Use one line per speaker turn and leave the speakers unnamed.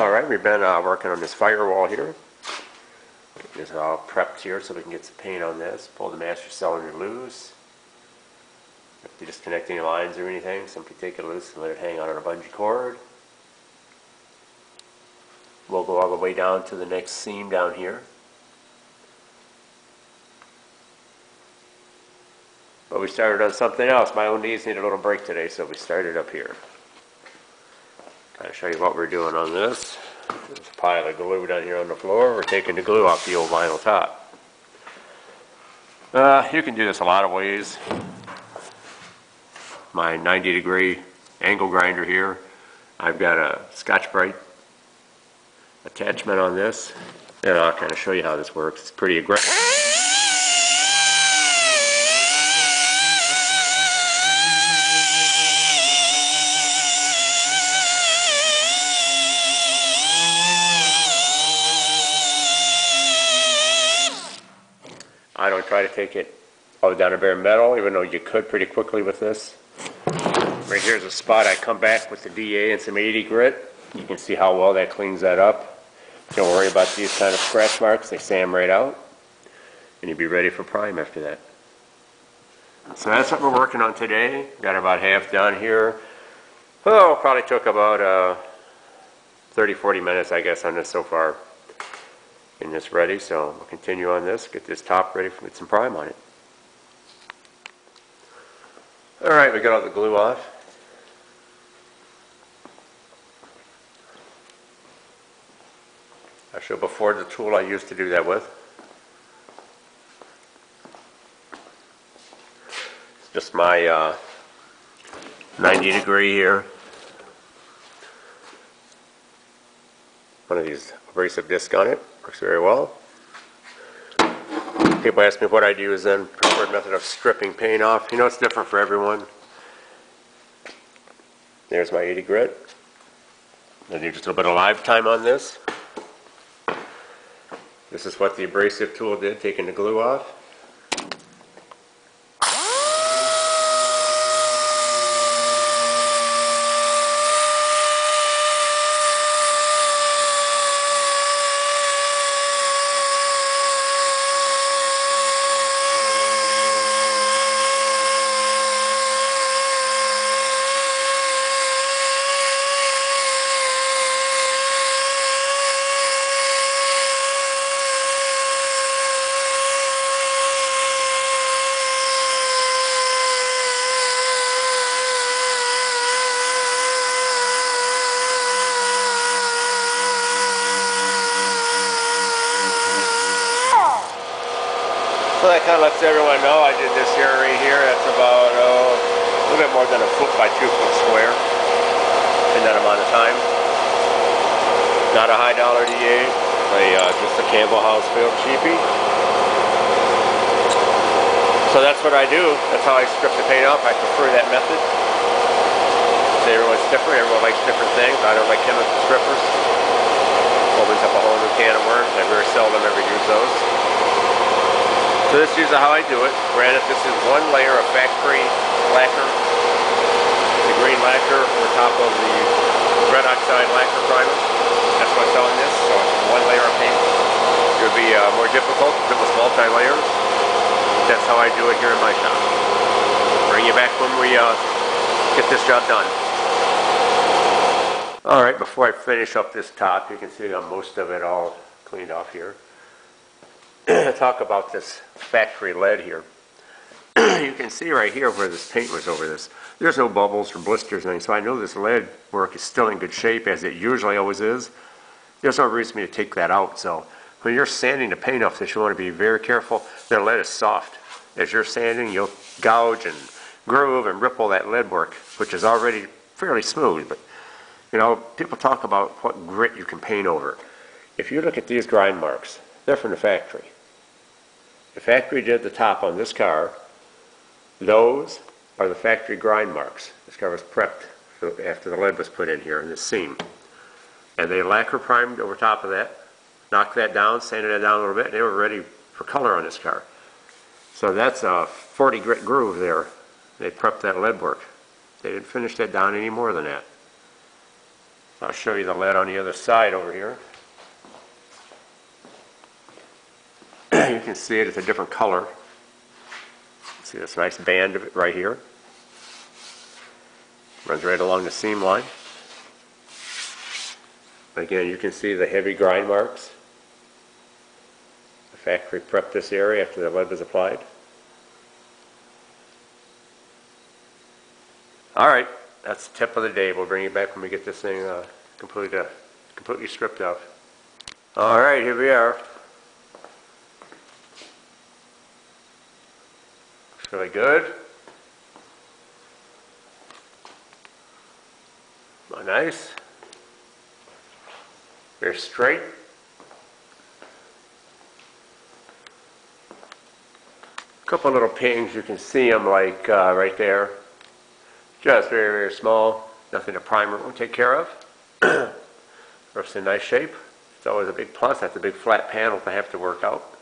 Alright, we've been working on this firewall here. It's all prepped here so we can get some paint on this. Pull the master cylinder loose. If you disconnect any lines or anything, simply take it loose and let it hang on a bungee cord. We'll go all the way down to the next seam down here. But we started on something else. My own knees need a little break today, so we started up here. Kind of show you what we're doing on this. There's a pile of glue down here on the floor. We're taking the glue off the old vinyl top. You can do this a lot of ways. My 90-degree angle grinder here. I've got a Scotch-Brite attachment on this, and I'll kind of show you how this works. It's pretty aggressive. I don't try to take it all down to bare metal, even though you could pretty quickly with this. Right here's a spot I come back with the DA and some 80 grit. You can see how well that cleans that up. Don't worry about these kind of scratch marks, they sand right out. And you'll be ready for prime after that. So that's what we're working on today. Got about half done here. Oh, probably took about 30-40 minutes, I guess, on this so far. And this ready, so we'll continue on this, get this top ready for some prime on it. Alright, we got all the glue off. I'll show before the tool I used to do that with. It's just my 90-degree here. One of these abrasive discs on it. Works very well. People ask me what I do is then preferred method of stripping paint off. You know, it's different for everyone. There's my 80 grit. I do just a little bit of live time on this. This is what the abrasive tool did, taking the glue off. So that kind of lets everyone know I did this here right here. That's about a little bit more than a foot by 2 foot square in that amount of time. Not a high dollar DA, just a Campbell House built cheapie. So that's what I do. That's how I strip the paint off. I prefer that method. So everyone's different. Everyone likes different things. I don't like chemical strippers. Opens up a whole new can of worms. I very seldom ever use those. So this is how I do it. Granted, this is one layer of factory lacquer. The green lacquer over top of the red oxide lacquer primer. That's what's on this, so it's one layer of paint. It would be more difficult if it was multi-layers. That's how I do it here in my shop. Bring you back when we get this job done. Alright, before I finish up this top, you can see most of it all cleaned off here. Talk about this factory lead here. You can see right here where this paint was over this. There's no bubbles or blisters or anything, so I know this lead work is still in good shape as it usually always is. There's no reason for me to take that out. So when you're sanding the paint off this, you want to be very careful. The lead is soft. As you're sanding, you'll gouge and groove and ripple that lead work, which is already fairly smooth. But you know, people talk about what grit you can paint over. If you look at these grind marks, they're from the factory. The factory did the top on this car. Those are the factory grind marks. This car was prepped after the lead was put in here in this seam. And they lacquer primed over top of that, knocked that down, sanded it down a little bit, and they were ready for color on this car. So that's a 40 grit groove there. They prepped that lead work. They didn't finish that down any more than that. I'll show you the lead on the other side over here. You can see it, it's a different color. See this nice band of it right here. Runs right along the seam line. Again, you can see the heavy grind marks. The factory prepped this area after the lead was applied. Alright, that's the tip of the day. We'll bring you back when we get this thing completely stripped off. Alright, here we are. Looks really good. Nice. Very straight. A couple little pings, you can see them like right there. Just very, very small. Nothing a primer won't take care of. Roof's in nice shape. It's always a big plus. That's a big flat panel to have to work out.